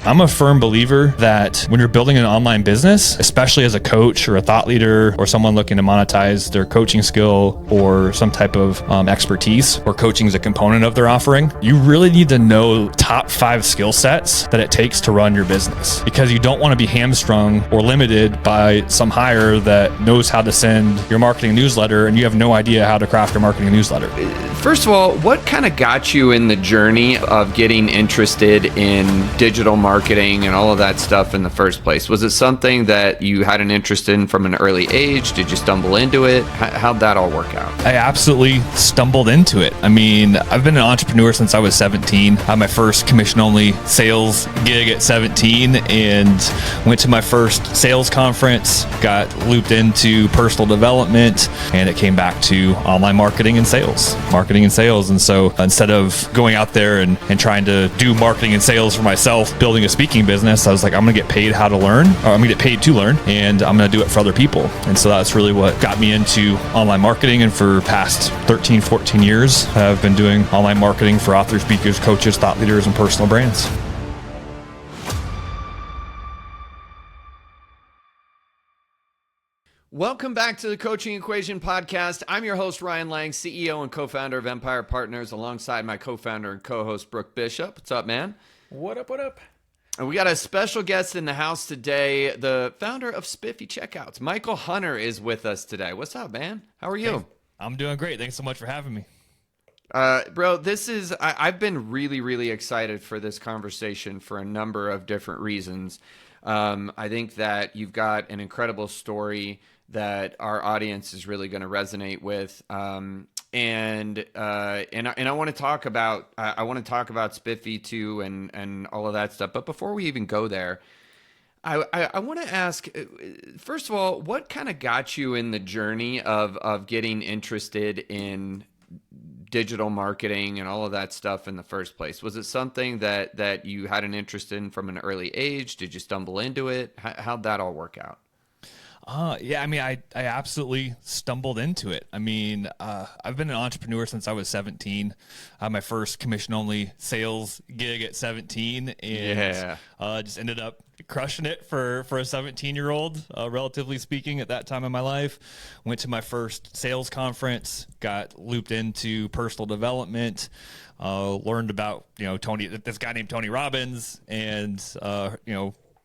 I'm a firm believer that when you're building an online business, especially as a coach or a thought leader or someone looking to monetize their coaching skill or some type of expertise, or coaching is a component of their offering, you really need to know top 5 skill sets that it takes to run your business, because you don't want to be hamstrung or limited by some hire that knows how to send your marketing newsletter and you have no idea how to craft your marketing newsletter. First of all, what kind of got you in the journey of getting interested in digital marketing and all of that stuff in the first place? Was it something that you had an interest in from an early age? Did you stumble into it? How'd that all work out? I absolutely stumbled into it. I mean, I've been an entrepreneur since I was 17. I had my first commission-only sales gig at 17 and went to my first sales conference, got looped into personal development, and it came back to online marketing and sales. And so instead of going out there and trying to do marketing and sales for myself, building a speaking business, I was like, I'm going to get paid how to learn, or I'm going to get paid to learn, and I'm going to do it for other people. And so that's really what got me into online marketing. And for past 13, 14 years, I've been doing online marketing for authors, speakers, coaches, thought leaders, and personal brands. Welcome back to the Coaching Equation Podcast. I'm your host, Ryan Lang, CEO and co-founder of Empire Partners, alongside my co-founder and co-host, Brooke Bishop. What's up, man? What up? And we got a special guest in the house today, the founder of Spiffy Checkouts. Michael Hunter is with us today. What's up, man? How are you? Hey, I'm doing great. Thanks so much for having me. Bro, I've been really, really excited for this conversation for a number of different reasons. I think that you've got an incredible story that our audience is really going to resonate with. And I want to talk about Spiffy too, and all of that stuff. But before we even go there, I want to ask, first of all, what kind of got you in the journey of getting interested in digital marketing and all of that stuff in the first place? Was it something that you had an interest in from an early age? Did you stumble into it? How'd that all work out? Yeah, I mean, I absolutely stumbled into it. I mean, I've been an entrepreneur since I was 17. I had my first commission-only sales gig at 17, and just ended up crushing it for a 17-year-old, relatively speaking, at that time in my life. Went to my first sales conference, got looped into personal development, learned about this guy named Tony Robbins, and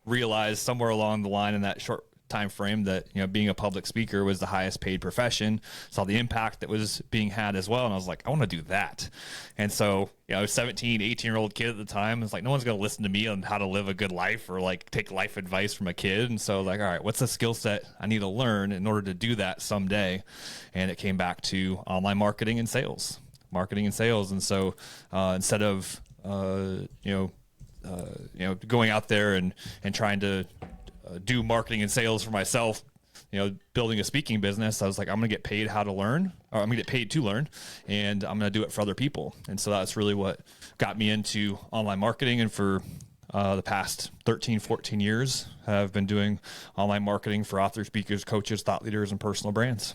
realized somewhere along the line in that short time frame that being a public speaker was the highest paid profession. Saw the impact that was being had as well, and I was like, I want to do that. And so I was 17, 18-year-old kid at the time. It's like, no one's going to listen to me on how to live a good life or like take life advice from a kid. And so like, all right, what's the skill set I need to learn in order to do that someday? And it came back to online marketing and sales. And so instead of going out there and trying to do marketing and sales for myself, building a speaking business, I was like, I'm going to get paid how to learn, or I'm going to get paid to learn, and I'm going to do it for other people. And so that's really what got me into online marketing. And for the past 13, 14 years, I've been doing online marketing for authors, speakers, coaches, thought leaders, and personal brands.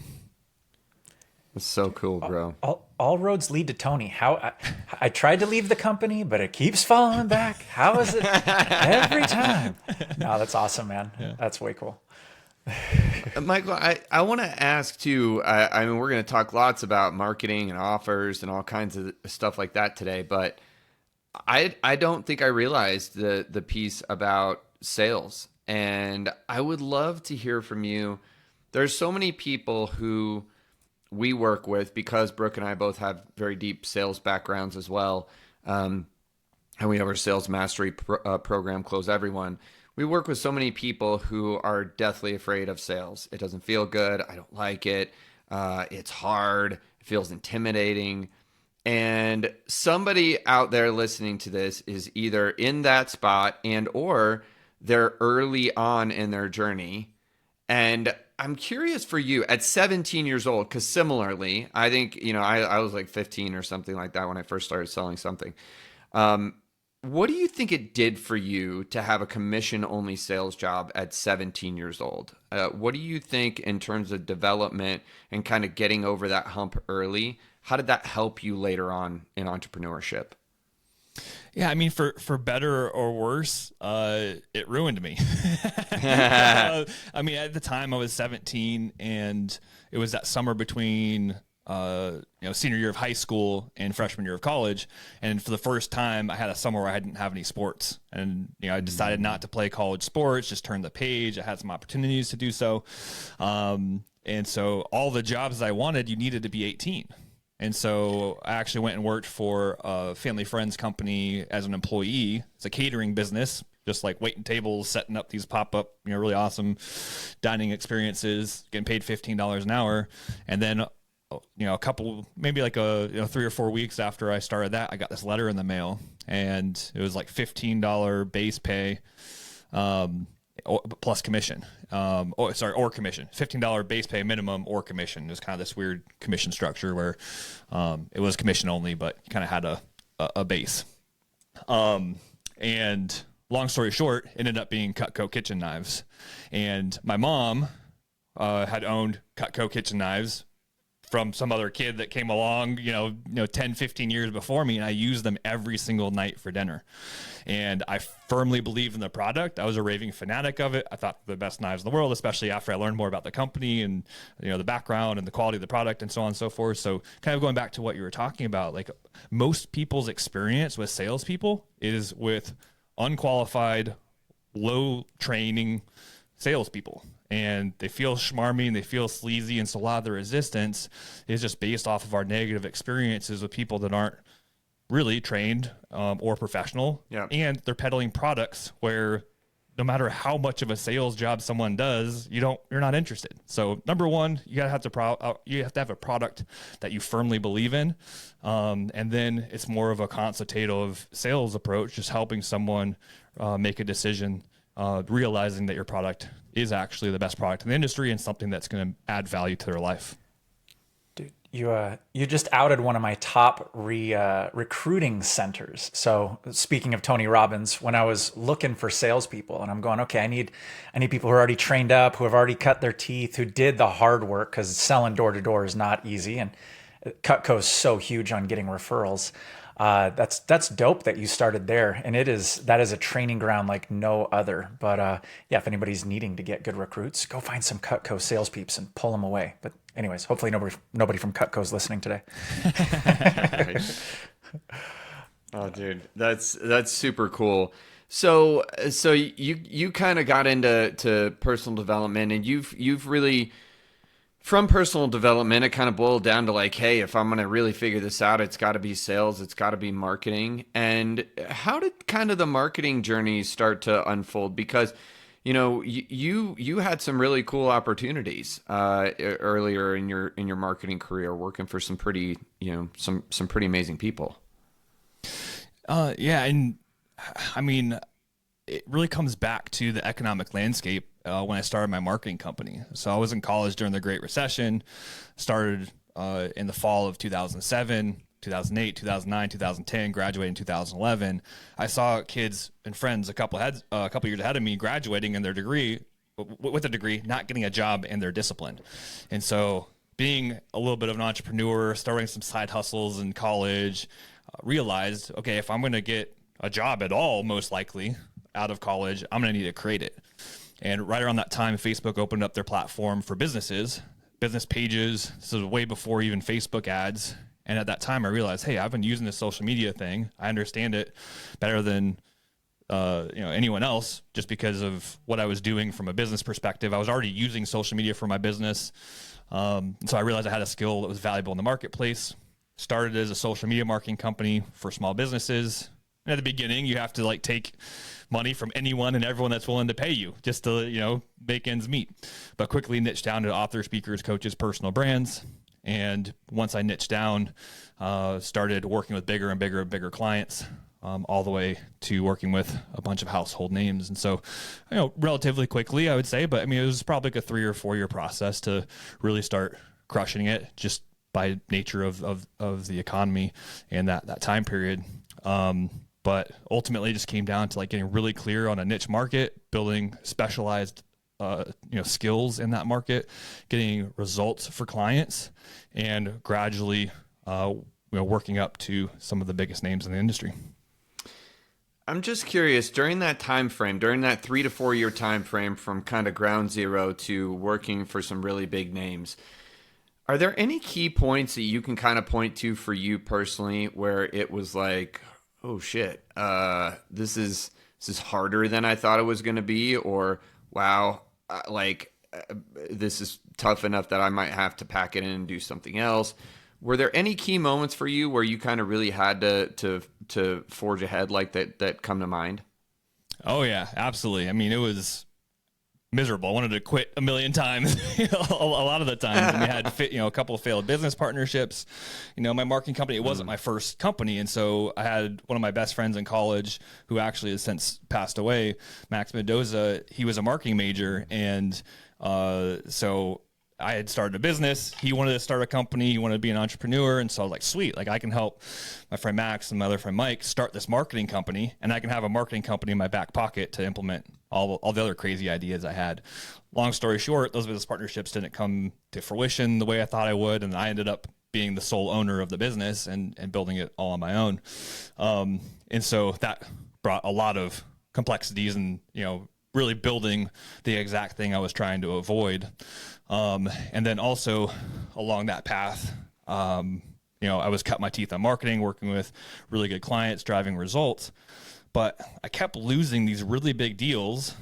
That's so cool, bro. All roads lead to Tony. I tried to leave the company, but it keeps falling back. How is it every time? No, that's awesome, man. Yeah. That's way cool. Michael, I want to ask too. I mean, we're going to talk lots about marketing and offers and all kinds of stuff like that today, but I don't think I realized the piece about sales, and I would love to hear from you. There's so many people who we work with, because Brooke and I both have very deep sales backgrounds as well. And we have our sales mastery program, Close Everyone. We work with so many people who are deathly afraid of sales. It doesn't feel good. I don't like it. It's hard. It feels intimidating. And somebody out there listening to this is either in that spot or they're early on in their journey. And I'm curious for you at 17 years old, because similarly, I think, I was like 15 or something like that when I first started selling something. What do you think it did for you to have a commission-only sales job at 17 years old? What do you think in terms of development and kind of getting over that hump early? How did that help you later on in entrepreneurship? Yeah, I mean, for better or worse, it ruined me. I mean, at the time I was 17, and it was that summer between senior year of high school and freshman year of college. And for the first time, I had a summer where I didn't have any sports, and I decided not to play college sports, just turn the page. I had some opportunities to do so, and so all the jobs I wanted, you needed to be 18. And so I actually went and worked for a family friend's company as an employee. It's a catering business, just like waiting tables, setting up these pop-up, really awesome dining experiences, getting paid $15 an hour. And then, a couple, maybe like 3 or 4 weeks after I started that, I got this letter in the mail, and it was like $15 base pay, plus commission, or commission, $15 base pay minimum or commission. It was kind of this weird commission structure where it was commission only, but you kind of had a base. And long story short, it ended up being Cutco kitchen knives. And my mom had owned Cutco kitchen knives from some other kid that came along, 10, 15 years before me, and I used them every single night for dinner. And I firmly believed in the product. I was a raving fanatic of it. I thought the best knives in the world, especially after I learned more about the company and, the background and the quality of the product and so on and so forth. So kind of going back to what you were talking about, like most people's experience with salespeople is with unqualified, low training salespeople. And they feel schmarmy and they feel sleazy. And so a lot of the resistance is just based off of our negative experiences with people that aren't really trained or professional. Yeah. And they're peddling products where no matter how much of a sales job someone does, you're not interested. So number one, you have to have a product that you firmly believe in. And then it's more of a consultative sales approach, just helping someone make a decision, realizing that your product is actually the best product in the industry and something that's going to add value to their life. Dude, you just outed one of my top recruiting centers. So speaking of Tony Robbins, when I was looking for salespeople, and I'm going, okay, I need people who are already trained up, who have already cut their teeth, who did the hard work, because selling door to door is not easy, and Cutco is so huge on getting referrals. That's dope that you started there, and that is a training ground like no other. But if anybody's needing to get good recruits, go find some Cutco sales peeps and pull them away. But anyways, hopefully nobody from Cutco is listening today. Oh, dude, that's super cool. So you kind of got into personal development, and you've really, from personal development, it kind of boiled down to like, hey, if I'm going to really figure this out, it's got to be sales, it's got to be marketing. And how did kind of the marketing journey start to unfold? Because, you had some really cool opportunities earlier in your marketing career, working for some pretty, some pretty amazing people. Yeah, and I mean, it really comes back to the economic landscape when I started my marketing company. So I was in college during the Great Recession, started in the fall of 2007, 2008, 2009, 2010, graduated in 2011. I saw kids and friends a couple years ahead of me graduating in their degree, with a degree, not getting a job in their discipline. And so being a little bit of an entrepreneur, starting some side hustles in college, realized, okay, if I'm going to get a job at all, most likely out of college, I'm going to need to create it. And right around that time, Facebook opened up their platform for businesses, business pages. This is way before even Facebook ads. And at that time, I realized, hey, I've been using this social media thing. I understand it better than anyone else, just because of what I was doing from a business perspective. I was already using social media for my business. So I realized I had a skill that was valuable in the marketplace. Started as a social media marketing company for small businesses. And at the beginning, you have to take money from anyone and everyone that's willing to pay you just to, make ends meet. But quickly niched down to authors, speakers, coaches, personal brands. And once I niched down, started working with bigger and bigger and bigger clients, all the way to working with a bunch of household names. And so, relatively quickly, I would say, but it was probably like a 3 or 4 year process to really start crushing it, just by nature of the economy and that time period. But ultimately, it just came down to getting really clear on a niche market, building specialized skills in that market, getting results for clients, and gradually working up to some of the biggest names in the industry. I'm just curious, during that time frame, during that 3 to 4 year time frame from kind of ground zero to working for some really big names, are there any key points that you can kind of point to for you personally where it was like, oh shit, this is harder than I thought it was going to be, or wow, this is tough enough that I might have to pack it in and do something else? Were there any key moments for you where you kind of really had to forge ahead like that come to mind? Oh yeah, absolutely. I mean, it was miserable. I wanted to quit a million times, a lot of the times. And we had, a couple of failed business partnerships. My marketing company, it wasn't my first company. And so I had one of my best friends in college who actually has since passed away, Max Mendoza. He was a marketing major. And so I had started a business. He wanted to start a company. He wanted to be an entrepreneur. And so I was like, sweet, like I can help my friend Max and my other friend Mike start this marketing company. And I can have a marketing company in my back pocket to implement all the other crazy ideas I had. Long story short, those business partnerships didn't come to fruition the way I thought I would. And I ended up being the sole owner of the business and building it all on my own. And so that brought a lot of complexities and, really building the exact thing I was trying to avoid. And then also along that path, I was cutting my teeth on marketing, working with really good clients, driving results, but I kept losing these really big deals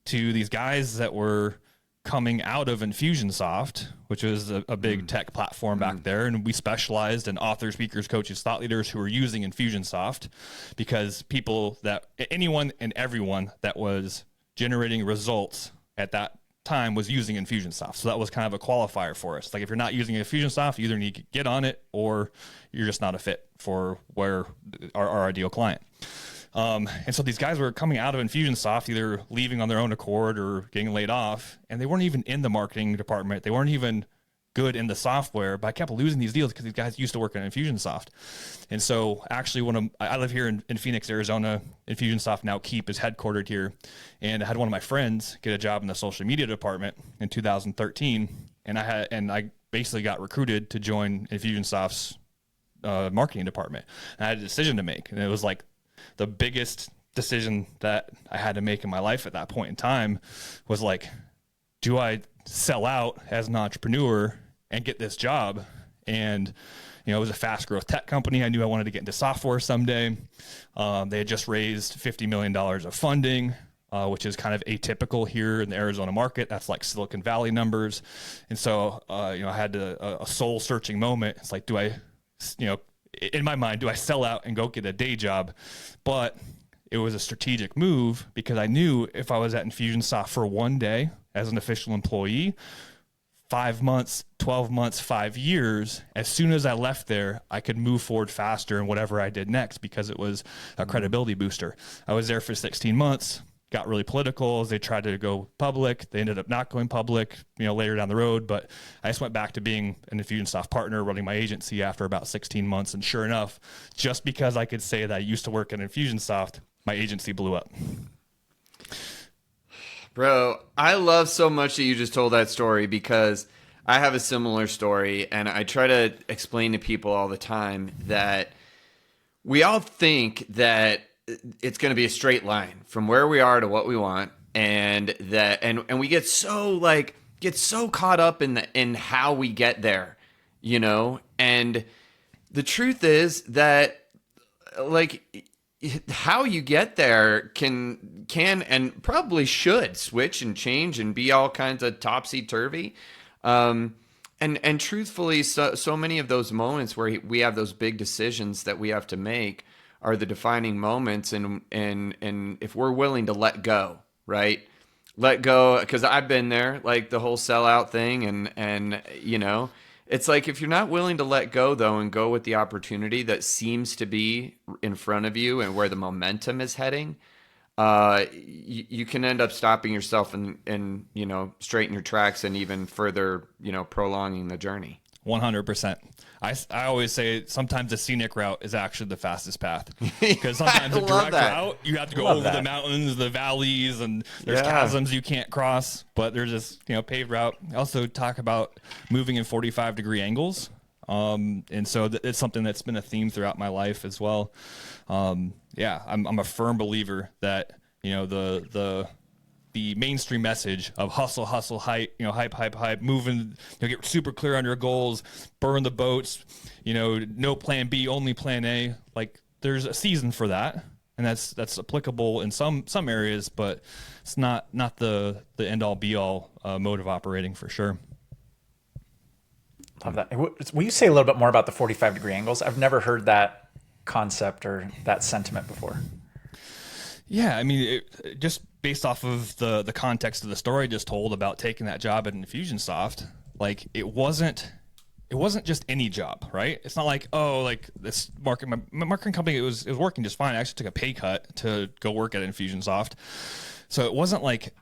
to these guys that were coming out of Infusionsoft, which was a big tech platform back there. And we specialized in authors, speakers, coaches, thought leaders who were using Infusionsoft, because anyone and everyone that was generating results at that time was using Infusionsoft. So that was kind of a qualifier for us. Like, if you're not using Infusionsoft, you either need to get on it or you're just not a fit for where our ideal client. And so these guys were coming out of Infusionsoft, either leaving on their own accord or getting laid off, and they weren't even in the marketing department. They weren't even good in the software, but I kept losing these deals because these guys used to work in Infusionsoft. And so actually I live here in Phoenix, Arizona. Infusionsoft, now Keep, is headquartered here. And I had one of my friends get a job in the social media department in 2013. And I basically got recruited to join Infusionsoft's marketing department. And I had a decision to make. And it was like the biggest decision that I had to make in my life at that point in time was like, do I sell out as an entrepreneur and get this job? And, it was a fast growth tech company. I knew I wanted to get into software someday. They had just raised $50 million of funding, which is kind of atypical here in the Arizona market. That's like Silicon Valley numbers. And so, I had a soul searching moment. It's like, in my mind, do I sell out and go get a day job? But it was a strategic move because I knew if I was at Infusionsoft for one day as an official employee, 5 months, 12 months, 5 years, as soon as I left there, I could move forward faster in whatever I did next because it was a credibility booster. I was there for 16 months, got really political as they tried to go public. They ended up not going public, later down the road, but I just went back to being an Infusionsoft partner, running my agency after about 16 months. And sure enough, just because I could say that I used to work at Infusionsoft, my agency blew up. Bro, I love so much that you just told that story because I have a similar story, and I try to explain to people all the time that we all think that it's going to be a straight line from where we are to what we want, and we get so caught up in how we get there, and the truth is that how you get there can and probably should switch and change and be all kinds of topsy-turvy. And truthfully, so many of those moments where we have those big decisions that we have to make are the defining moments. And if we're willing to let go, right? Let go, because I've been there, like the whole sellout thing. And it's like, if you're not willing to let go, though, and go with the opportunity that seems to be in front of you and where the momentum is heading, you can end up stopping yourself and straighten your tracks and even further, prolonging the journey. 100%. I always say sometimes the scenic route is actually the fastest path, because sometimes the direct route, you have to go over the mountains, the valleys, and there's chasms you can't cross, but there's this, paved route. I also talk about moving in 45-degree angles. And so it's something that's been a theme throughout my life as well. Yeah, I'm a firm believer that, the mainstream message of hustle, hustle, hype, hype, moving, get super clear on your goals, burn the boats, no plan B, only plan A. Like, there's a season for that, and that's applicable in some areas, but it's not the end all be all mode of operating for sure. Love that. Will you say a little bit more about the 45-degree angles? I've never heard that concept or that sentiment before. Yeah, I mean, just based off of the context of the story I just told about taking that job at Infusionsoft, like it wasn't just any job, right? It's not like, oh, like this my marketing company, it was working just fine. I actually took a pay cut to go work at Infusionsoft. So it wasn't like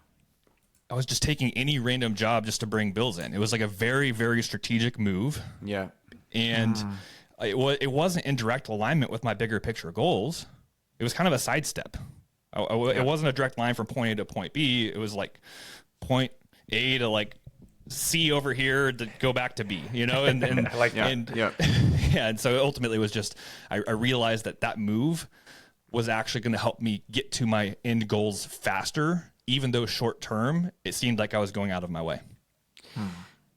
I was just taking any random job just to bring bills in. It was like a very, very strategic move. Yeah. And it wasn't in direct alignment with my bigger picture goals. It was kind of a sidestep. It wasn't a direct line from point A to point B. It was like point A to like C over here to go back to B, and I like that. And so ultimately it was just, I realized that move was actually going to help me get to my end goals faster, even though short term, it seemed like I was going out of my way.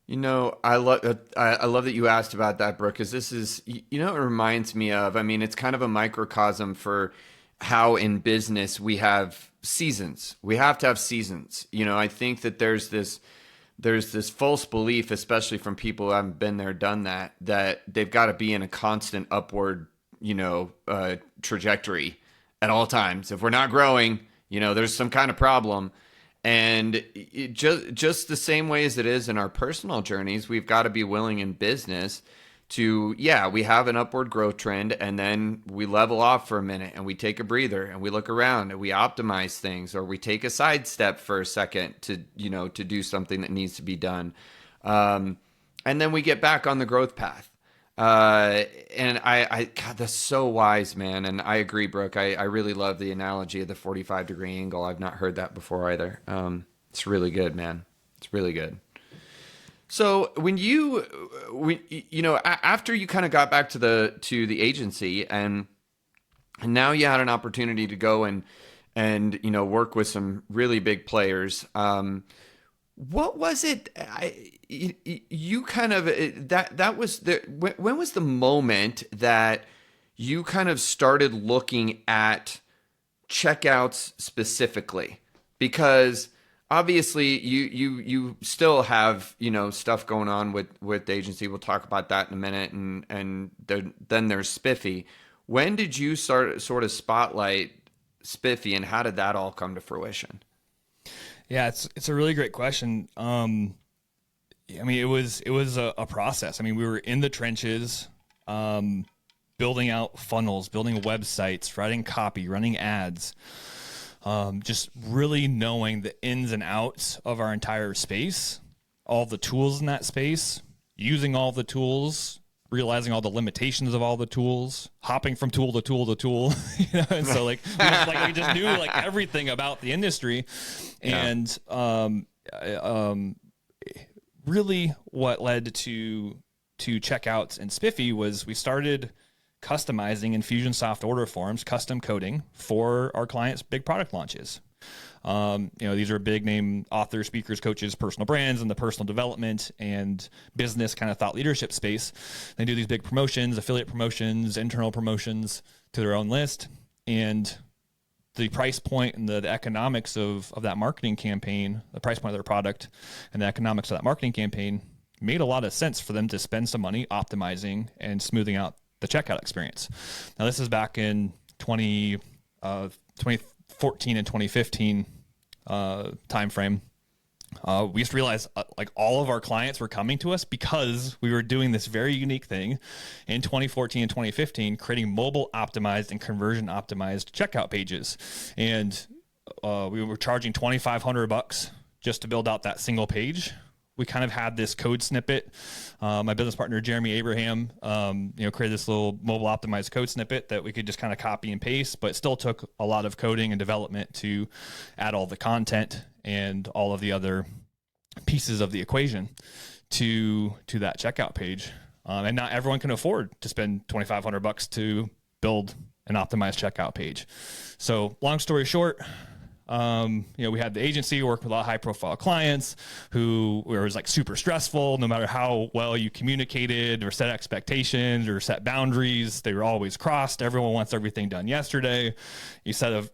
I love that you asked about that, Brooke, because this is, it reminds me of, I mean, it's kind of a microcosm for how in business we have seasons. We have to have seasons. I think that there's this false belief, especially from people who haven't been there, done that they've got to be in a constant upward, trajectory at all times. If we're not growing, there's some kind of problem. And just the same way as it is in our personal journeys, we've got to be willing in business to, we have an upward growth trend, and then we level off for a minute and we take a breather and we look around and we optimize things, or we take a sidestep for a second to do something that needs to be done. And then we get back on the growth path. And God, that's so wise, man. And I agree, Brooke. I really love the analogy of the 45-degree angle. I've not heard that before either. It's really good, man. It's really good. So when after you kind of got back to the agency, and now you had an opportunity to go and work with some really big players, what was it? You kind of that was when was the moment that you kind of started looking at checkouts specifically? Because obviously you still have stuff going on with the agency. We'll talk about that in a minute, and then there's Spiffy. When did you sort of spotlight Spiffy, and how did that all come to fruition? Yeah, it's a really great question. I mean, it was a process. I mean, we were in the trenches, building out funnels, building websites, writing copy, running ads, just really knowing the ins and outs of our entire space, all the tools in that space, using all the tools, realizing all the limitations of all the tools, hopping from tool to tool to tool, and so we just knew everything about the industry. And really what led to checkouts and Spiffy was we started customizing Infusionsoft order forms, custom coding for our clients' big product launches. These are big name authors, speakers, coaches, personal brands in the personal development and business kind of thought leadership space. They do these big promotions, affiliate promotions, internal promotions to their own list. And the price point and the economics of that marketing campaign, the price point of their product and the economics of that marketing campaign made a lot of sense for them to spend some money optimizing and smoothing out the checkout experience. Now, this is back in 2014 and 2015 timeframe. We just realized all of our clients were coming to us because we were doing this very unique thing in 2014 and 2015, creating mobile optimized and conversion optimized checkout pages. And we were charging $2,500 just to build out that single page. We kind of had this code snippet. My business partner, Jeremy Abraham, created this little mobile optimized code snippet that we could just kind of copy and paste, but it still took a lot of coding and development to add all the content and all of the other pieces of the equation to that checkout page. And not everyone can afford to spend $2,500 to build an optimized checkout page. So long story short, we had the agency work with a lot of high profile clients who it was like super stressful. No matter how well you communicated or set expectations or set boundaries, they were always crossed. Everyone wants everything done yesterday. You set a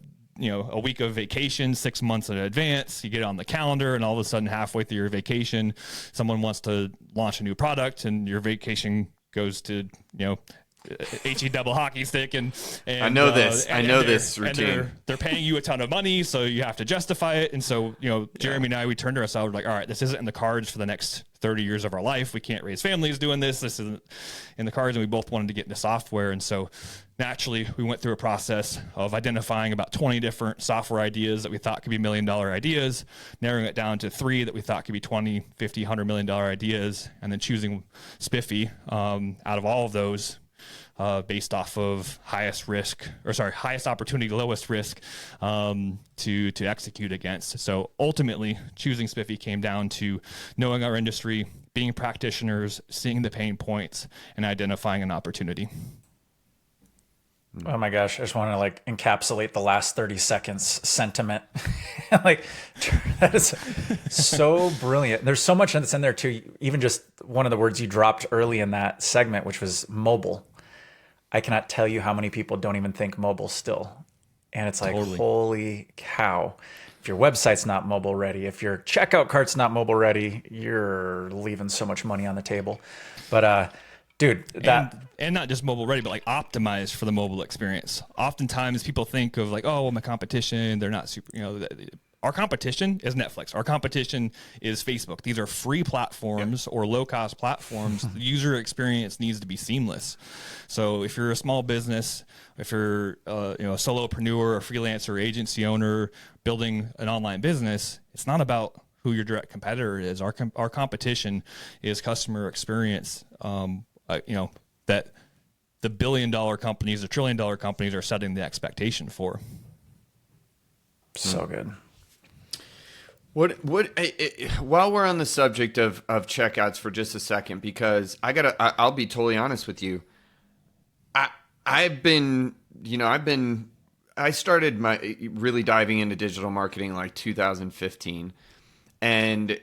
week of vacation 6 months in advance, you get it on the calendar, and all of a sudden halfway through your vacation, someone wants to launch a new product and your vacation goes to, HE double hockey stick and I know this routine. They're paying you a ton of money, so you have to justify it. And so, Jeremy and I, we turned to ourselves like, all right, this isn't in the cards for the next 30 years of our life. We can't raise families doing this. This isn't in the cards. And we both wanted to get into software. And so naturally we went through a process of identifying about 20 different software ideas that we thought could be $1 million ideas, narrowing it down to 3 that we thought could be 20, 50, $100 million ideas, and then choosing Spiffy out of all of those based off of highest opportunity, lowest risk to execute against. So ultimately, choosing Spiffy came down to knowing our industry, being practitioners, seeing the pain points, and identifying an opportunity. Oh my gosh, I just want to encapsulate the last 30 seconds sentiment. That is so brilliant. There's so much that's in there too. Even just one of the words you dropped early in that segment, which was mobile. I cannot tell you how many people don't even think mobile still. And it's like, totally. Holy cow. If your website's not mobile ready, if your checkout cart's not mobile ready, you're leaving so much money on the table. But dude, and not just mobile ready, but optimized for the mobile experience. Oftentimes people think of my competition, they're not super, our competition is Netflix. Our competition is Facebook. These are free platforms or low-cost platforms. The user experience needs to be seamless. So if you're a small business, if you're a solopreneur or freelancer or agency owner building an online business, it's not about who your direct competitor is. Our competition is customer experience. That the $1 billion companies, the $1 trillion companies are setting the expectation for. So good. While we're on the subject of checkouts for just a second, because I'll be totally honest with you. I started really diving into digital marketing 2015, and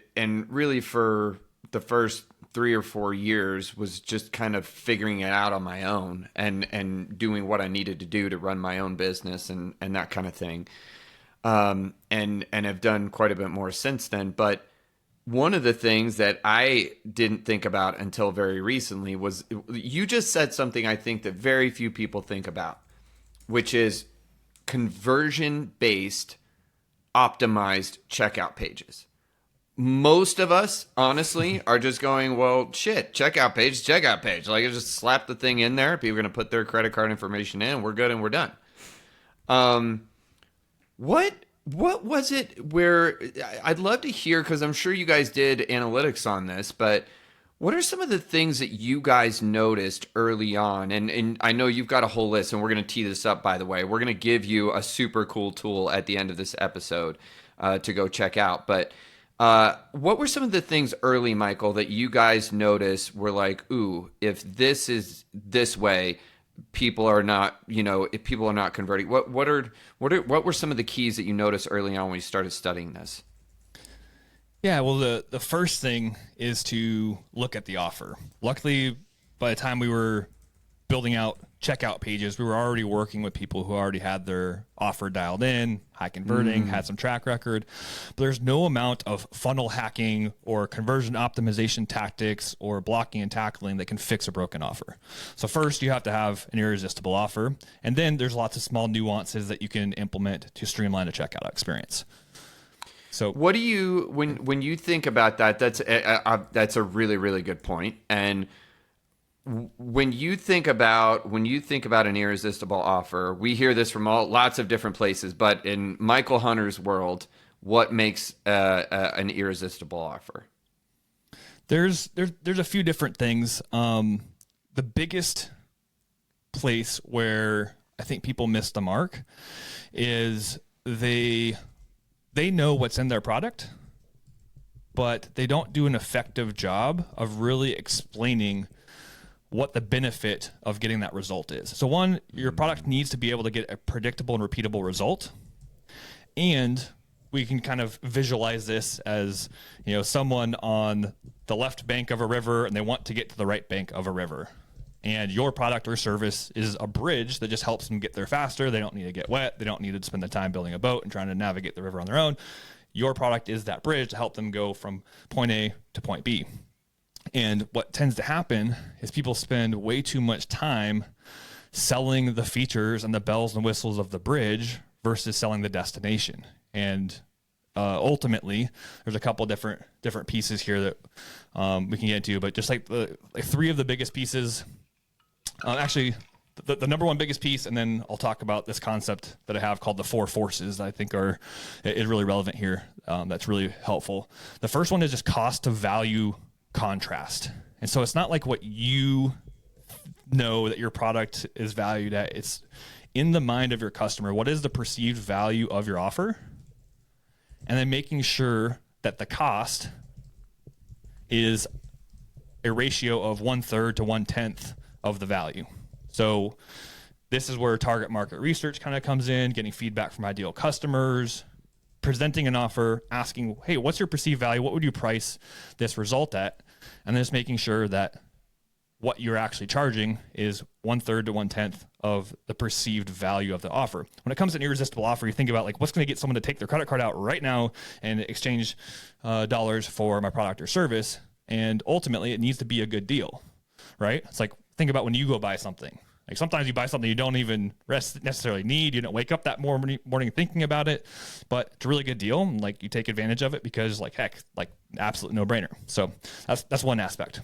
really for the first 3 or 4 years was just kind of figuring it out on my own and doing what I needed to do to run my own business and that kind of thing. And have done quite a bit more since then. But one of the things that I didn't think about until very recently was you just said something I think that very few people think about, which is conversion-based optimized checkout pages. Most of us, honestly, are just going, well, shit, checkout page. I just slap the thing in there. People are going to put their credit card information in. We're good and we're done. What was it where I'd love to hear, because I'm sure you guys did analytics on this, but what are some of the things that you guys noticed early on? And I know you've got a whole list, and we're going to tee this up, by the way. We're going to give you a super cool tool at the end of this episode to go check out. But what were some of the things early, Michael, that you guys noticed were like, ooh, if this is this way, people are not, if people are not converting? What were some of the keys that you noticed early on when you started studying this? Yeah, well, the first thing is to look at the offer. Luckily, by the time we were building out checkout pages, we were already working with people who already had their offer dialed in, high converting, had some track record. But there's no amount of funnel hacking or conversion optimization tactics or blocking and tackling that can fix a broken offer. So first, you have to have an irresistible offer. And then there's lots of small nuances that you can implement to streamline a checkout experience. So what do you, when you think about that, that's a really, really good point. And when you think about an irresistible offer, we hear this from lots of different places, but in Michael Hunter's world, what makes an irresistible offer? There's a few different things. The biggest place where I think people miss the mark is they know what's in their product, but they don't do an effective job of really explaining what the benefit of getting that result is. So one, your product needs to be able to get a predictable and repeatable result. And we can kind of visualize this as, someone on the left bank of a river and they want to get to the right bank of a river. And your product or service is a bridge that just helps them get there faster. They don't need to get wet. They don't need to spend the time building a boat and trying to navigate the river on their own. Your product is that bridge to help them go from point A to point B. And what tends to happen is people spend way too much time selling the features and the bells and whistles of the bridge versus selling the destination. And ultimately, there's a couple different pieces here that we can get into, but just like three of the biggest pieces, actually the number one biggest piece, and then I'll talk about this concept that I have called the 4 forces that I think is really relevant here. That's really helpful. The first one is just cost to value contrast. And so it's not like what you know that your product is valued at. It's in the mind of your customer. What is the perceived value of your offer? And then making sure that the cost is a ratio of 1/3 to 1/10 of the value. So this is where target market research kind of comes in, getting feedback from ideal customers, presenting an offer, asking, hey, what's your perceived value? What would you price this result at? And then just making sure that what you're actually charging is 1/3 to 1/10 of the perceived value of the offer. When it comes to an irresistible offer, you think about like what's going to get someone to take their credit card out right now and exchange dollars for my product or service. And ultimately, it needs to be a good deal, right? It's like, think about when you go buy something. Like sometimes you buy something you don't even necessarily need. You don't wake up that morning thinking about it, but it's a really good deal. And like you take advantage of it because like, heck, like absolute no brainer. So that's one aspect.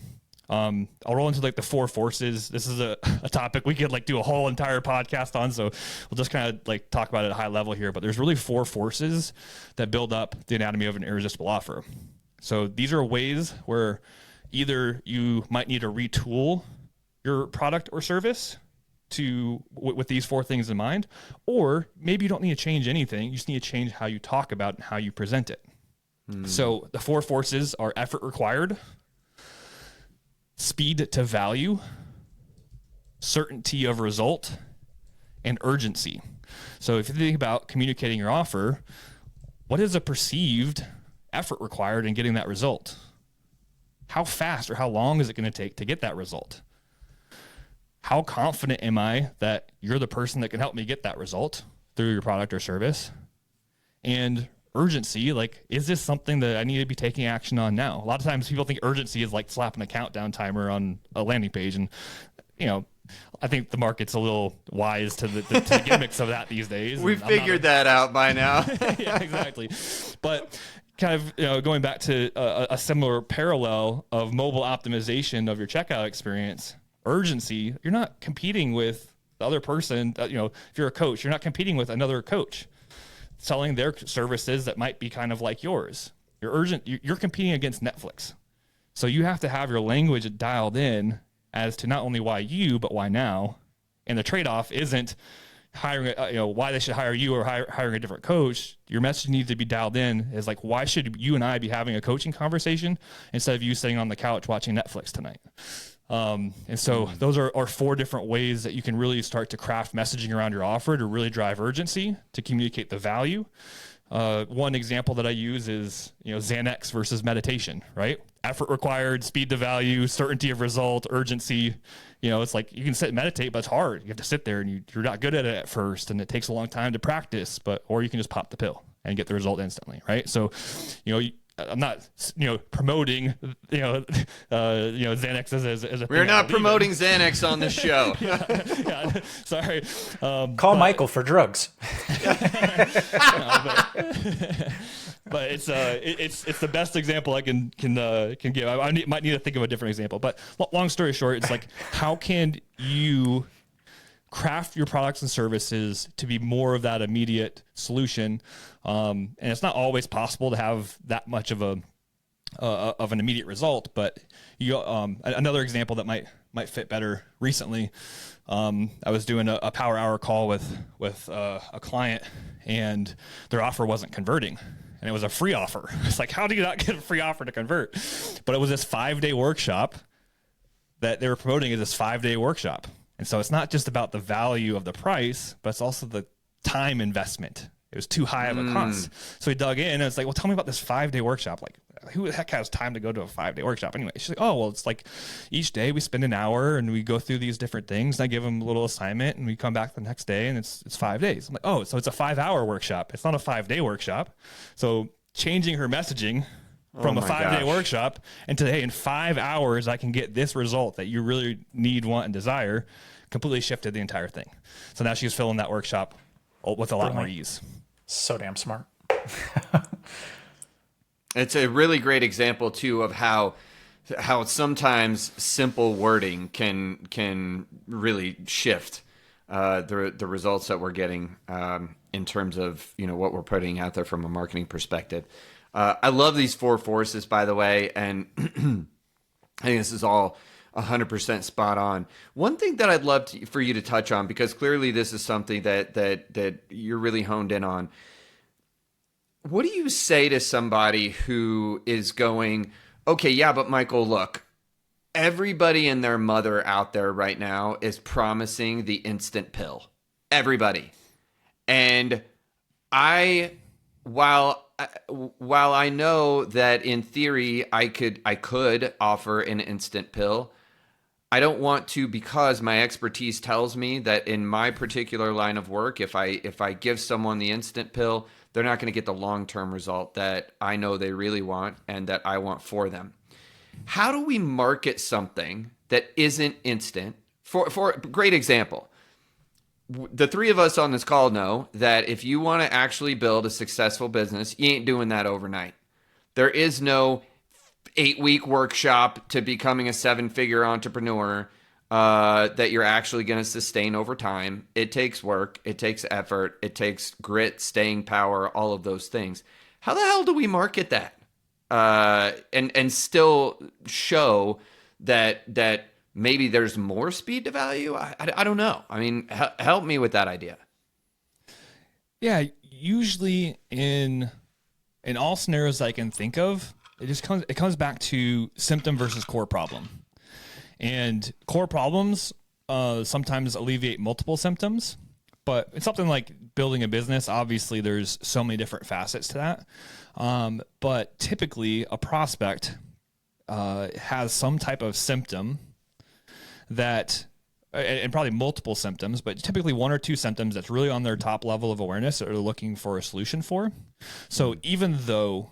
I'll roll into like the 4 forces. This is a topic we could like do a whole entire podcast on. So we'll just kind of like talk about it at a high level here, but there's really 4 forces that build up the anatomy of an irresistible offer. So these are ways where either you might need to retool your product or service with these 4 things in mind, or maybe you don't need to change anything. You just need to change how you talk about it and how you present it. So the 4 forces are effort required, speed to value, certainty of result, and urgency. So if you think about communicating your offer, what is a perceived effort required in getting that result? How fast or how long is it going to take to get that result? How confident am I that you're the person that can help me get that result through your product or service? And urgency, like, is this something that I need to be taking action on now? A lot of times people think urgency is like slapping a countdown timer on a landing page. And, I think the market's a little wise to the gimmicks of that these days. We figured that out by now. Yeah, exactly. But kind of going back to a similar parallel of mobile optimization of your checkout experience, urgency, you're not competing with the other person. If you're a coach, you're not competing with another coach selling their services that might be kind of like yours. You're competing against Netflix. So you have to have your language dialed in as to not only why you, but why now. And the trade-off isn't hiring, why they should hire you or hiring a different coach. Your message needs to be dialed in as like, why should you and I be having a coaching conversation instead of you sitting on the couch watching Netflix tonight? And so those are 4 different ways that you can really start to craft messaging around your offer to really drive urgency, to communicate the value. One example that I use is, Xanax versus meditation, right? Effort required, speed to value, certainty of result, urgency. It's like you can sit and meditate, but it's hard. You have to sit there and you're not good at it at first, and it takes a long time to practice, or you can just pop the pill and get the result instantly, right? So, I'm not, promoting, Xanax as a. We're not promoting Xanax on this show. yeah, sorry. Call Michael for drugs. But it's the best example I can give. I might need to think of a different example. But long story short, it's like, how can you craft your products and services to be more of that immediate solution? And it's not always possible to have that much of an immediate result. But another example that might fit better recently. I was doing a power hour call with a client, and their offer wasn't converting. And it was a free offer. It's like, how do you not get a free offer to convert? But it was this 5-day workshop that they were promoting is this 5-day workshop. And so it's not just about the value of the price, but it's also the time investment. It was too high of a cost. So we dug in and it's like, well, tell me about this 5-day workshop. Like, who the heck has time to go to a 5-day workshop anyway? She's like, oh, well, it's like each day we spend an hour and we go through these different things. And I give them a little assignment and we come back the next day and it's 5 days. I'm like, oh, so it's a 5-hour workshop. It's not a 5-day workshop. So changing her messaging from a 5-day workshop into, hey, in 5 hours, I can get this result that you really need, want, and desire, completely shifted the entire thing. So now she's filling that workshop with a lot more ease. So damn smart. It's a really great example too of how sometimes simple wording can really shift the results that we're getting in terms of what we're putting out there from a marketing perspective. I love these 4 forces, by the way, and I think this is all 100% spot on. One thing that I'd love for you to touch on, because clearly this is something that you're really honed in on. What do you say to somebody who is going, okay, yeah, but Michael, look, everybody and their mother out there right now is promising the instant pill. Everybody. And while I know that in theory I could offer an instant pill, I don't want to, because my expertise tells me that in my particular line of work, if I give someone the instant pill, they're not going to get the long-term result that I know they really want and that I want for them. How do we market something that isn't instant? For a great example, the 3 of us on this call know that if you want to actually build a successful business, you ain't doing that overnight. There is no 8-week workshop to becoming a 7-figure entrepreneur that you're actually going to sustain over time. It takes work. It takes effort. It takes grit, staying power, all of those things. How the hell do we market that and still show that maybe there's more speed to value? I don't know. I mean, help me with that idea. Yeah, usually in all scenarios I can think of, it comes back to symptom versus core problem. And core problems sometimes alleviate multiple symptoms, but it's something like building a business. Obviously, there's so many different facets to that. But typically, a prospect has some type of symptom that, and probably multiple symptoms, but typically 1 or 2 symptoms that's really on their top level of awareness that they're looking for a solution for. So even though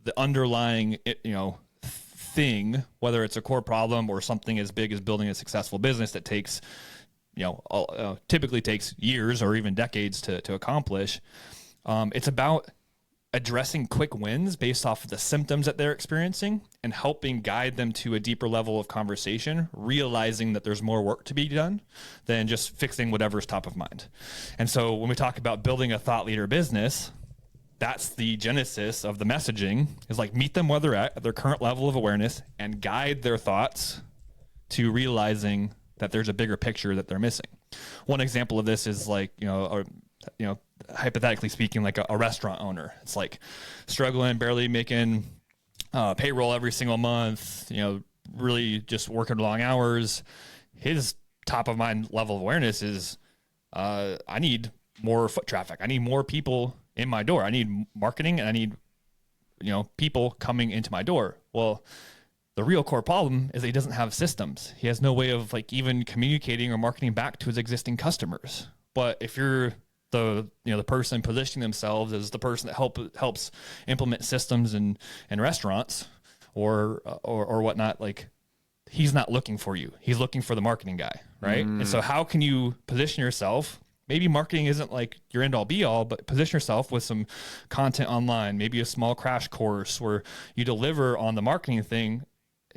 the underlying, thing, whether it's a core problem or something as big as building a successful business that takes, typically takes years or even decades to accomplish. It's about addressing quick wins based off of the symptoms that they're experiencing and helping guide them to a deeper level of conversation, realizing that there's more work to be done than just fixing whatever's top of mind. And so when we talk about building a thought leader business, that's the genesis of the messaging, is like meet them where they're at their current level of awareness and guide their thoughts to realizing that there's a bigger picture that they're missing. One example of this is like, hypothetically speaking, like a restaurant owner. It's like struggling, barely making payroll every single month, really just working long hours. His top of mind level of awareness is, I need more foot traffic. I need more people in my door. I need marketing and I need, people coming into my door. Well, the real core problem is that he doesn't have systems. He has no way of like even communicating or marketing back to his existing customers. But if you're the person positioning themselves as the person that helps implement systems in restaurants or whatnot, like he's not looking for you. He's looking for the marketing guy, right? And so how can you position yourself? Maybe marketing isn't like your end all be all, but position yourself with some content online, maybe a small crash course where you deliver on the marketing thing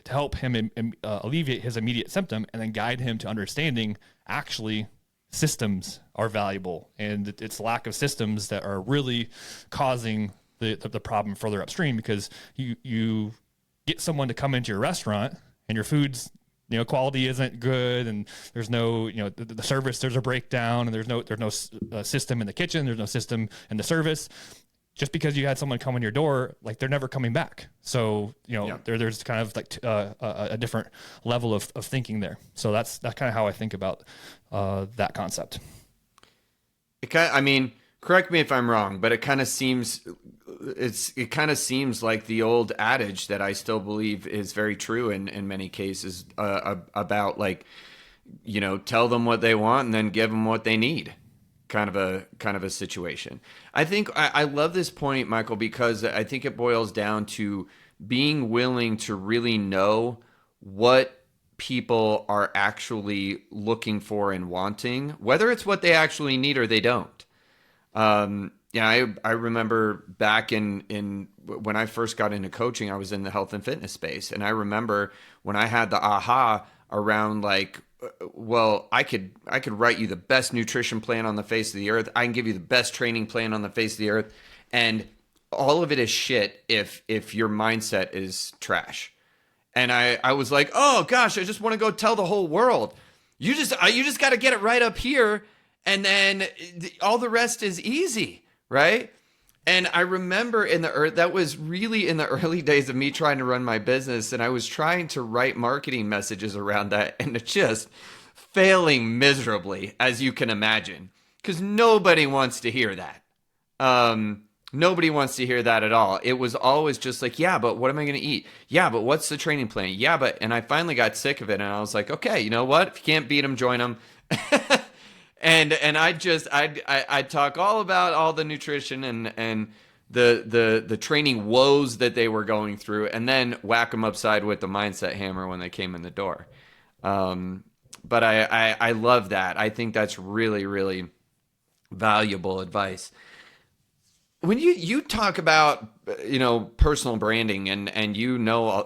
to help him alleviate his immediate symptom and then guide him to understanding actually systems are valuable. And it's lack of systems that are really causing the problem further upstream, because you get someone to come into your restaurant and your food's quality isn't good, and there's no, the service, there's a breakdown, and there's no system in the kitchen, there's no system in the service. just because you had someone come in your door, like they're never coming back. So, there's kind of like a different level of thinking there. So that's kind of how I think about that concept. Correct me if I'm wrong, but it kind of seems like the old adage that I still believe is very true in many cases, about like, tell them what they want and then give them what they need. Kind of a situation. I think I love this point, Michael, because I think it boils down to being willing to really know what people are actually looking for and wanting, whether it's what they actually need or they don't. I remember back in when I first got into coaching, I was in the health and fitness space, and I remember when I had the aha around like, well, I could write you the best nutrition plan on the face of the earth. I can give you the best training plan on the face of the earth. And all of it is shit if your mindset is trash. And I was like, oh gosh, I just want to go tell the whole world. You just got to get it right up here. And then all the rest is easy, right? And I remember that was really in the early days of me trying to run my business, and I was trying to write marketing messages around that, and it's just failing miserably, as you can imagine, because nobody wants to hear that. Nobody wants to hear that at all. It was always just like, yeah, but what am I going to eat? Yeah, but what's the training plan? Yeah, and I finally got sick of it, and I was like, okay, you know what? If you can't beat them, join them. And I'd talk all about all the nutrition and the training woes that they were going through, and then whack them upside with the mindset hammer when they came in the door. But I love that. I think that's really, really valuable advice. When you talk about personal branding and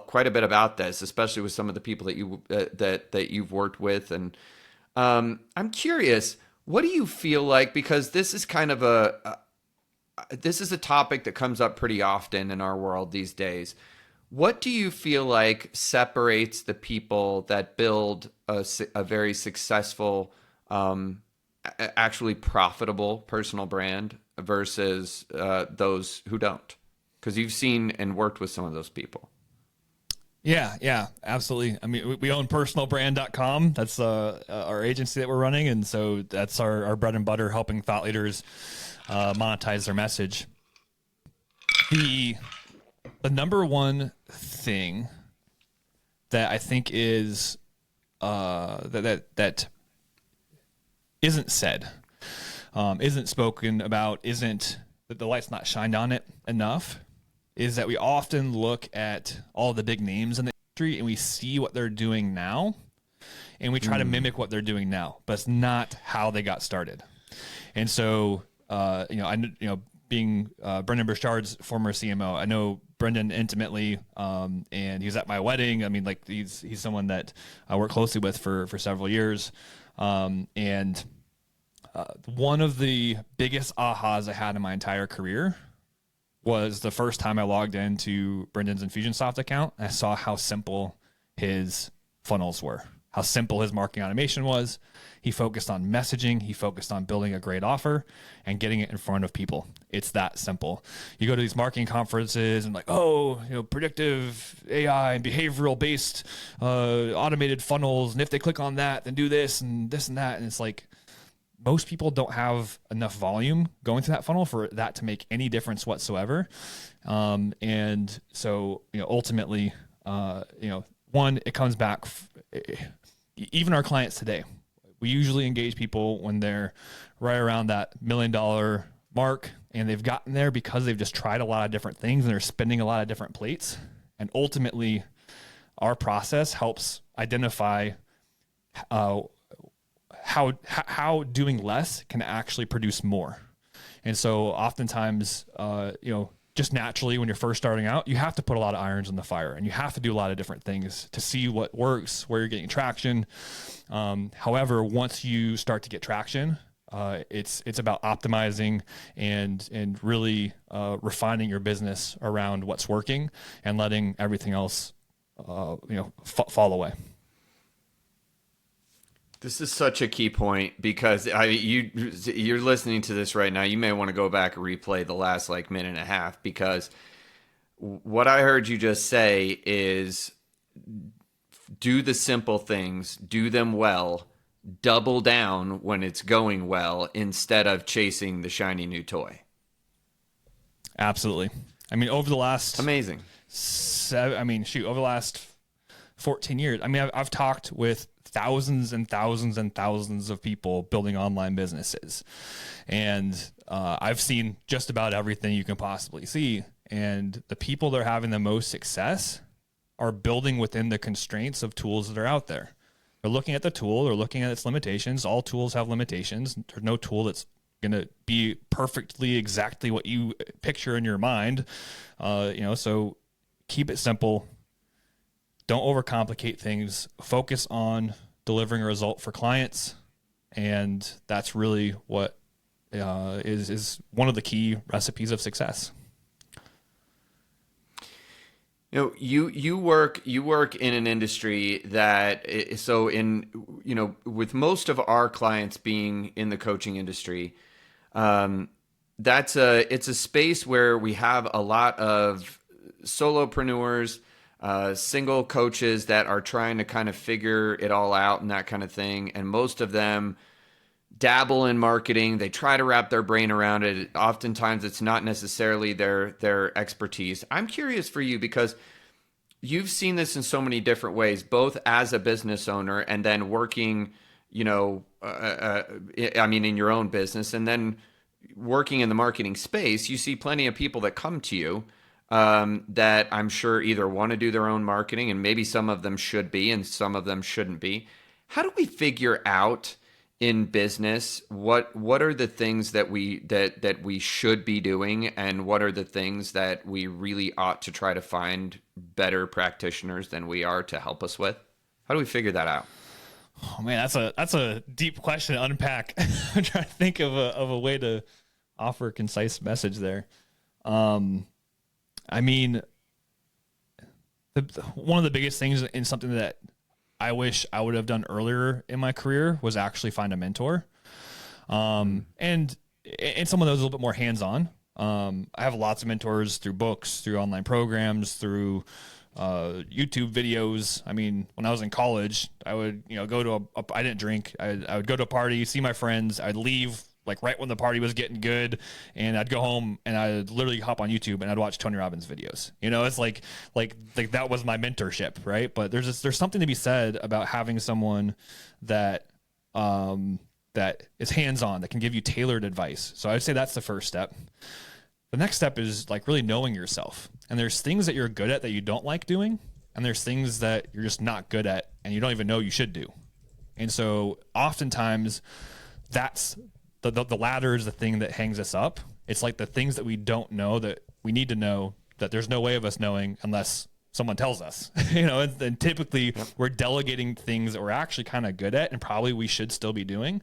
quite a bit about this, especially with some of the people that you've worked with, and I'm curious, what do you feel like, because this is kind of a topic that comes up pretty often in our world these days. What do you feel like separates the people that build a very successful, actually profitable personal brand versus those who don't? Because you've seen and worked with some of those people. Yeah, absolutely. I mean, we own personalbrand.com. That's our agency that we're running. And so that's our bread and butter, helping thought leaders monetize their message. The number one thing that I think is that isn't said, isn't spoken about, isn't that the light's not shined on it enough, is that we often look at all the big names in the industry and we see what they're doing now, and we try to mimic what they're doing now, but it's not how they got started. And so, being Brendan Burchard's former CMO, I know Brendan intimately, and he was at my wedding. I mean, like he's someone that I worked closely with for several years. And one of the biggest ahas I had in my entire career was the first time I logged into Brendan's Infusionsoft account. I saw how simple his funnels were, how simple his marketing automation was. He focused on messaging. He focused on building a great offer and getting it in front of people. It's that simple. You go to these marketing conferences and predictive AI and behavioral based automated funnels. And if they click on that, then do this and this and that. And it's like, most people don't have enough volume going through that funnel for that to make any difference whatsoever. And so, ultimately, one, it comes back, even our clients today, we usually engage people when they're right around that $1 million mark, and they've gotten there because they've just tried a lot of different things and they're spinning a lot of different plates. And ultimately, our process helps identify how doing less can actually produce more. And so oftentimes, just naturally when you're first starting out, you have to put a lot of irons in the fire and you have to do a lot of different things to see what works, where you're getting traction. However, once you start to get traction, it's about optimizing and really refining your business around what's working and letting everything else fall away. This is such a key point because you're listening to this right now. You may want to go back and replay the last like minute and a half, because what I heard you just say is do the simple things, do them well, double down when it's going well instead of chasing the shiny new toy. Absolutely. I mean, over the last amazing, over the last 14 years, I mean, I've talked with thousands and thousands and thousands of people building online businesses, and I've seen just about everything you can possibly see. And the people that are having the most success are building within the constraints of tools that are out there. They're looking at the tool, they're looking at its limitations. All tools have limitations. There's no tool that's going to be perfectly exactly what you picture in your mind. So keep it simple. Don't overcomplicate things. Focus on delivering a result for clients. And that's really what is one of the key recipes of success. You work in an industry that, so with most of our clients being in the coaching industry, it's a space where we have a lot of solopreneurs, single coaches that are trying to kind of figure it all out and that kind of thing. And most of them dabble in marketing. They try to wrap their brain around it. Oftentimes it's not necessarily their expertise. I'm curious for you, because you've seen this in so many different ways, both as a business owner and then working, in your own business, and then working in the marketing space. You see plenty of people that come to you that I'm sure either want to do their own marketing, and maybe some of them should be and some of them shouldn't be. How do we figure out in business what are the things that we should be doing, and what are the things that we really ought to try to find better practitioners than we are to help us with? How do we figure that out? Oh man, that's a deep question to unpack. I'm trying to think of a way to offer a concise message there. I mean, one of the biggest things in something that I wish I would have done earlier in my career was actually find a mentor. And someone that was a little bit more hands-on. I have lots of mentors through books, through online programs, through YouTube videos. I mean, when I was in college, I would, go to I didn't drink. I would go to a party, see my friends. I'd leave like right when the party was getting good, and I'd go home and I'd literally hop on YouTube and I'd watch Tony Robbins videos. It's like that was my mentorship, right? But there's something to be said about having someone that that is hands-on, that can give you tailored advice. So I would say that's the first step. The next step is like really knowing yourself. And there's things that you're good at that you don't like doing, and there's things that you're just not good at and you don't even know you should do. And so oftentimes that's the ladder is the thing that hangs us up. It's like the things that we don't know that we need to know, that there's no way of us knowing unless someone tells us, and typically we're delegating things that we're actually kind of good at and probably we should still be doing,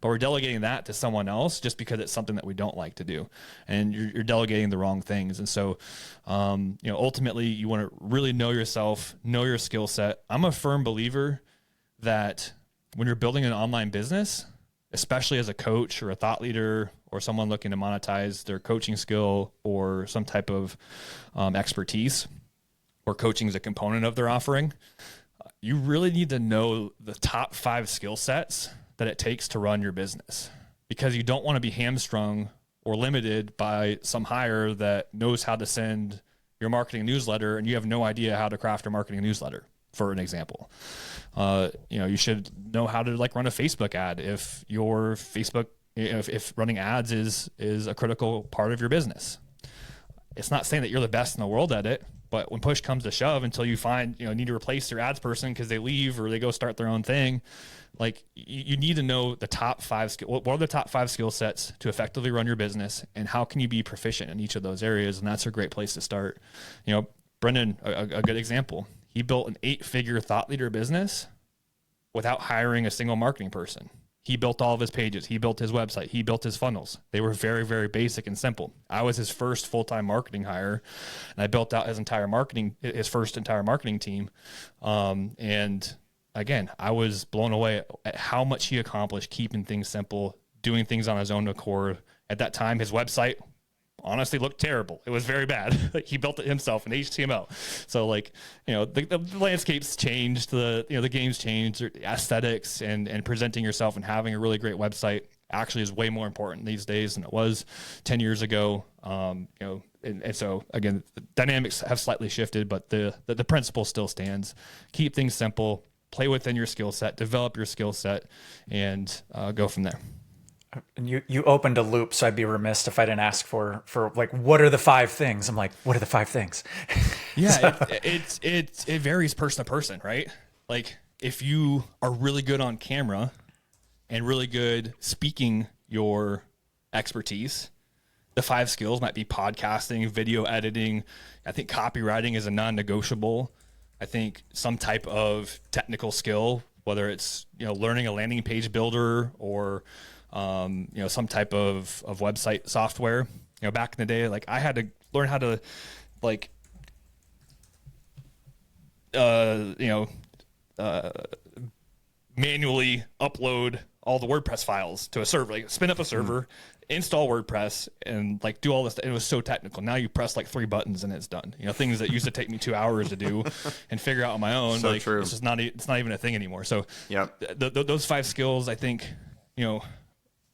but we're delegating that to someone else just because it's something that we don't like to do, and you're delegating the wrong things. And so, ultimately you want to really know yourself, know your skill set. I'm a firm believer that when you're building an online business, especially as a coach or a thought leader or someone looking to monetize their coaching skill or some type of expertise, or coaching is a component of their offering, you really need to know the top 5 skill sets that it takes to run your business, because you don't want to be hamstrung or limited by some hire that knows how to send your marketing newsletter and you have no idea how to craft a marketing newsletter, for an example. You should know how to run a Facebook ad if your Facebook, if running ads is a critical part of your business. It's not saying that you're the best in the world at it, but when push comes to shove, until you find, need to replace your ads person because they leave or they go start their own thing, you need to know the top 5 what are the top 5 skill sets to effectively run your business, and how can you be proficient in each of those areas. And that's a great place to start. Brendan, a good example. He built an 8-figure thought leader business without hiring a single marketing person. He built all of his pages. He built his website. He built his funnels. They were very, very basic and simple. I was his first full-time marketing hire, and I built out his first entire marketing team. And again, I was blown away at how much he accomplished keeping things simple, doing things on his own accord. At that time, his website honestly looked terrible. It was very bad. Like, he built it himself in HTML. So like, the landscapes changed, the games changed, aesthetics and presenting yourself and having a really great website actually is way more important these days than it was 10 years ago. And so again, the dynamics have slightly shifted, but the principle still stands. Keep things simple, play within your skill set, develop your skill set, and go from there. And you opened a loop, so I'd be remiss if I didn't ask for like, what are the 5 things? I'm like, what are the 5 things? Yeah, it varies person to person, right? Like, if you are really good on camera and really good speaking your expertise, the 5 skills might be podcasting, video editing. I think copywriting is a non-negotiable. I think some type of technical skill, whether it's learning a landing page builder or some type of website software. Back in the day, like, I had to learn how to manually upload all the WordPress files to a server, like spin up a server, install WordPress, and like do all this. It was so technical. Now you press like 3 buttons and it's done. Things that used to take me 2 hours to do and figure out on my own. So like, true. it's just not even a thing anymore. So Yep. Those 5 skills, I think,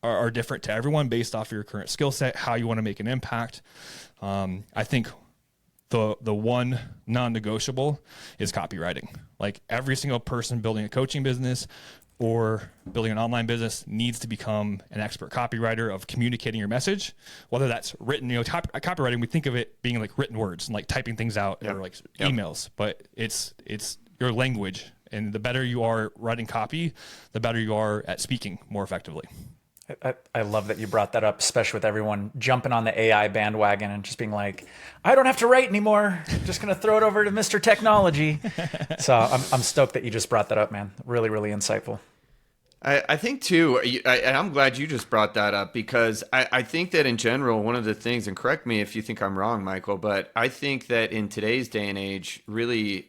are different to everyone based off your current skill set, how you want to make an impact. I think the one non-negotiable is copywriting. Like, every single person building a coaching business or building an online business needs to become an expert copywriter of communicating your message, whether that's written. Copywriting, we think of it being like written words and like typing things out or like emails, but it's your language. And the better you are writing copy, the better you are at speaking more effectively. I love that you brought that up, especially with everyone jumping on the AI bandwagon and just being like, I don't have to write anymore. I'm just going to throw it over to Mr. Technology. So I'm stoked that you just brought that up, man. Really, really insightful. I think too, and I'm glad you just brought that up, because I think that in general, one of the things, and correct me if you think I'm wrong, Michael, but I think that in today's day and age, really,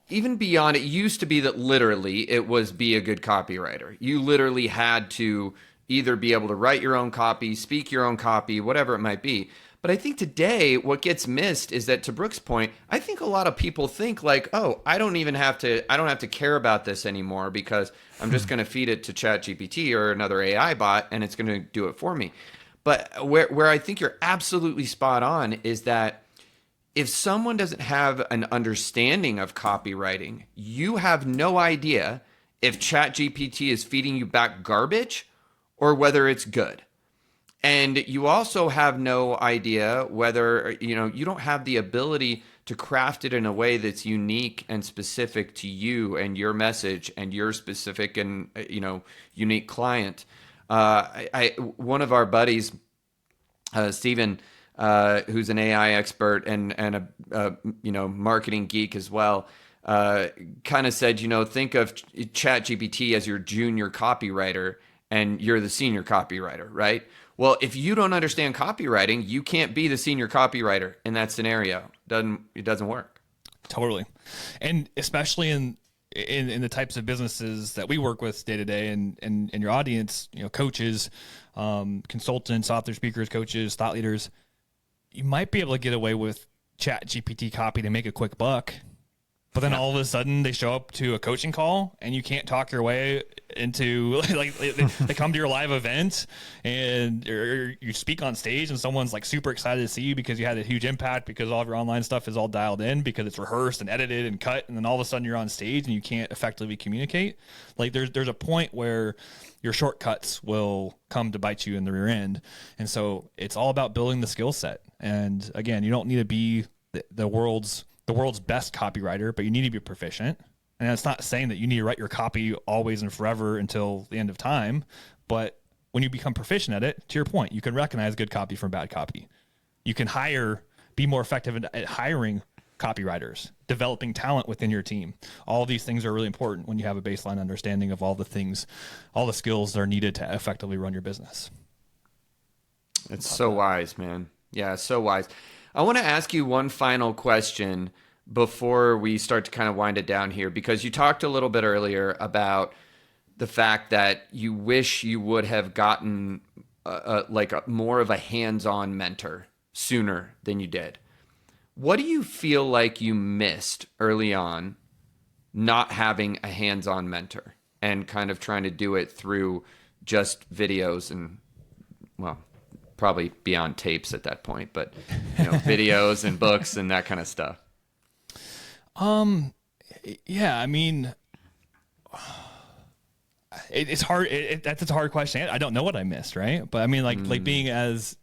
even beyond, it used to be that literally it was be a good copywriter. You literally had to either be able to write your own copy, speak your own copy, whatever it might be. But I think today what gets missed is that, to Brooke's point, I think a lot of people think like, oh, I don't have to care about this anymore because I'm just going to feed it to ChatGPT or another AI bot and it's going to do it for me. But where I think you're absolutely spot on is that if someone doesn't have an understanding of copywriting, you have no idea if ChatGPT is feeding you back garbage or whether it's good. And you also have no idea whether, you don't have the ability to craft it in a way that's unique and specific to you and your message and your specific and, unique client. One of our buddies, Steven, who's an AI expert and a marketing geek as well, kind of said, think of ChatGPT as your junior copywriter and you're the senior copywriter, right? Well, if you don't understand copywriting, you can't be the senior copywriter in that scenario. It doesn't work. Totally. And especially in the types of businesses that we work with day to day and your audience, coaches, consultants, authors, speakers, coaches, thought leaders, you might be able to get away with ChatGPT copy to make a quick buck. But then all of a sudden they show up to a coaching call and you can't talk your way into they come to your live event and or you speak on stage and someone's like super excited to see you because you had a huge impact because all of your online stuff is all dialed in because it's rehearsed and edited and cut, and then all of a sudden you're on stage and you can't effectively communicate. Like there's a point where your shortcuts will come to bite you in the rear end. And so it's all about building the skill set. And again, you don't need to be the world's best copywriter, but you need to be proficient. And it's not saying that you need to write your copy always and forever until the end of time. But when you become proficient at it, to your point, you can recognize good copy from bad copy. You can be more effective at hiring copywriters, developing talent within your team. All of these things are really important when you have a baseline understanding of all the skills that are needed to effectively run your business. It's so wise, man. Yeah, so wise. I want to ask you one final question before we start to kind of wind it down here, because you talked a little bit earlier about the fact that you wish you would have gotten more of a hands-on mentor sooner than you did. What do you feel like you missed early on not having a hands-on mentor and kind of trying to do it through just videos and, well, probably beyond tapes at that point, but videos and books and that kind of stuff? Yeah, I mean, it's hard. That's a hard question. I don't know what I missed, right? But I mean, like being as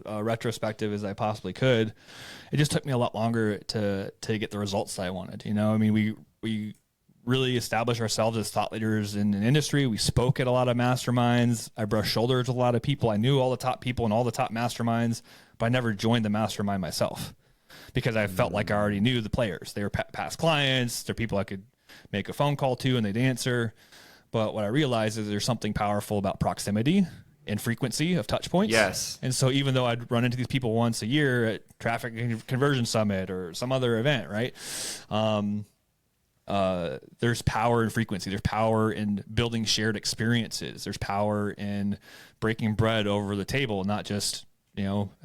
retrospective as I possibly could, it just took me a lot longer to get the results that I wanted. I mean, we really established ourselves as thought leaders in an industry. We spoke at a lot of masterminds. I brushed shoulders with a lot of people. I knew all the top people in all the top masterminds, but I never joined the mastermind myself because I felt like I already knew the players. They were past clients. They're people I could make a phone call to and they'd answer. But what I realized is there's something powerful about proximity and frequency of touch points. Yes. And so even though I'd run into these people once a year at Traffic Conversion Summit or some other event, right? There's power in frequency. There's power in building shared experiences. There's power in breaking bread over the table, not just,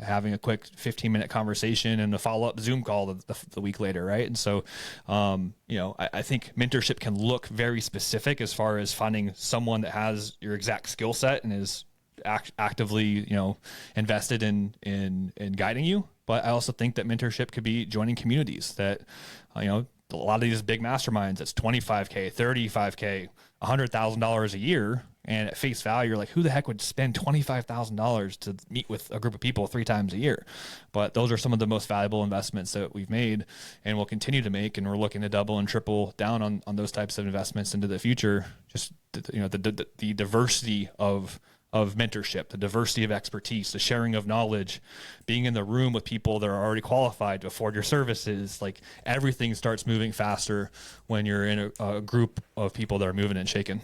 having a quick 15-minute conversation and a follow-up Zoom call the week later, right? And so, I think mentorship can look very specific as far as finding someone that has your exact skill set and is actively, invested in guiding you. But I also think that mentorship could be joining communities that, a lot of these big masterminds, it's $25K, $35K, $100,000 a year. And at face value, you're like, who the heck would spend $25,000 to meet with a group of people 3 times a year? But those are some of the most valuable investments that we've made and will continue to make. And we're looking to double and triple down on those types of investments into the future. Just, the diversity of mentorship, the diversity of expertise, the sharing of knowledge, being in the room with people that are already qualified to afford your services. Like everything starts moving faster when you're in a group of people that are moving and shaking.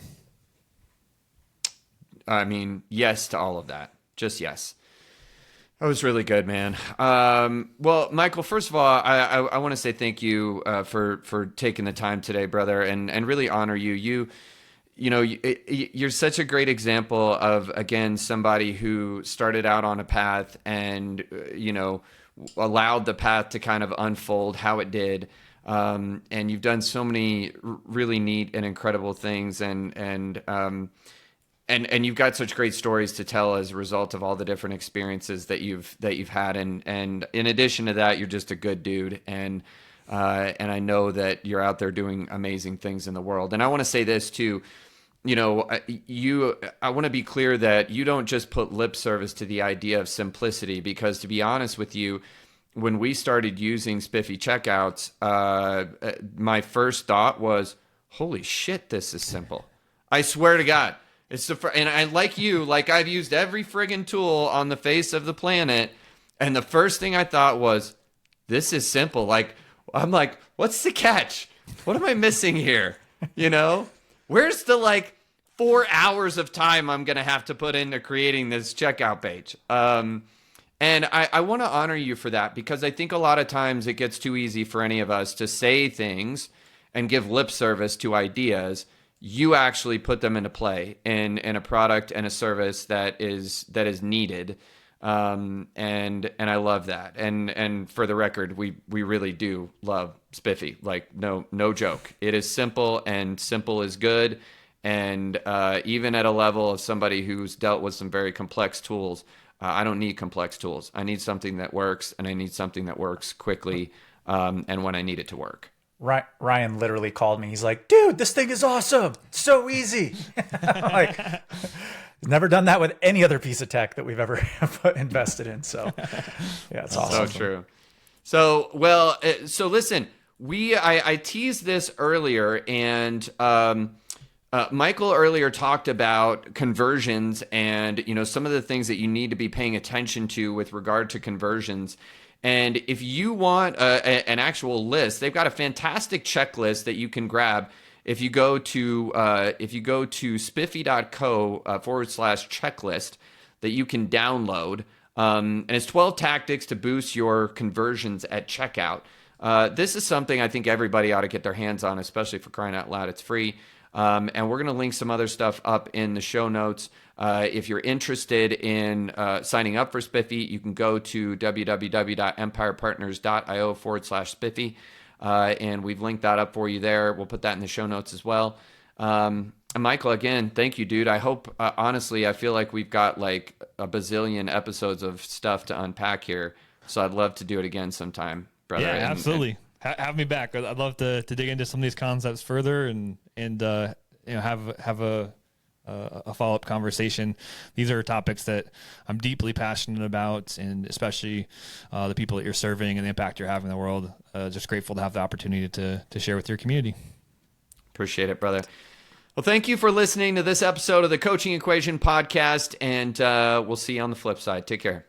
I mean, yes to all of that. Just yes. That was really good, man. Well, Michael, first of all, I want to say thank you for taking the time today, brother, and really honor you. You're such a great example of, again, somebody who started out on a path and, allowed the path to kind of unfold how it did. And you've done so many really neat and incredible things and you've got such great stories to tell as a result of all the different experiences that you've had. And in addition to that, you're just a good dude. And I know that you're out there doing amazing things in the world. And I want to say this too, I want to be clear that you don't just put lip service to the idea of simplicity, because to be honest with you, when we started using Spiffy checkouts, my first thought was, holy shit, this is simple. I swear to God. And I, I've used every friggin' tool on the face of the planet. And the first thing I thought was, this is simple. I'm like, what's the catch? What am I missing here? Where's the 4 hours of time I'm going to have to put into creating this checkout page? And I want to honor you for that, because I think a lot of times it gets too easy for any of us to say things and give lip service to ideas. You actually put them into play in a product and a service that is needed. And I love that. And for the record, we really do love Spiffy. No joke. It is simple, and simple is good. And even at a level of somebody who's dealt with some very complex tools, I don't need complex tools. I need something that works, and I need something that works quickly, and when I need it to work. Ryan literally called me. He's like, dude, this thing is awesome. It's so easy. Never done that with any other piece of tech that we've ever invested in. So yeah, it's awesome. So true. So listen, I teased this earlier, and Michael earlier talked about conversions and, some of the things that you need to be paying attention to with regard to conversions. And if you want an actual list, they've got a fantastic checklist that you can grab. If you go to spiffy.co /checklist that you can download, and it's 12 tactics to boost your conversions at checkout. This is something I think everybody ought to get their hands on, especially for crying out loud. It's free. And we're going to link some other stuff up in the show notes. If you're interested in signing up for Spiffy, you can go to www.empirepartners.io/Spiffy. And we've linked that up for you there. We'll put that in the show notes as well. And Michael, again, thank you, dude. I hope, honestly, I feel like we've got like a bazillion episodes of stuff to unpack here. So I'd love to do it again sometime, brother. Yeah, absolutely. Have me back. I'd love to dig into some of these concepts further and have a follow-up conversation. These are topics that I'm deeply passionate about, and especially the people that you're serving and the impact you're having in the world. Just grateful to have the opportunity to share with your community. Appreciate it, brother. Well, thank you for listening to this episode of the Coaching Equation podcast, and we'll see you on the flip side. Take care.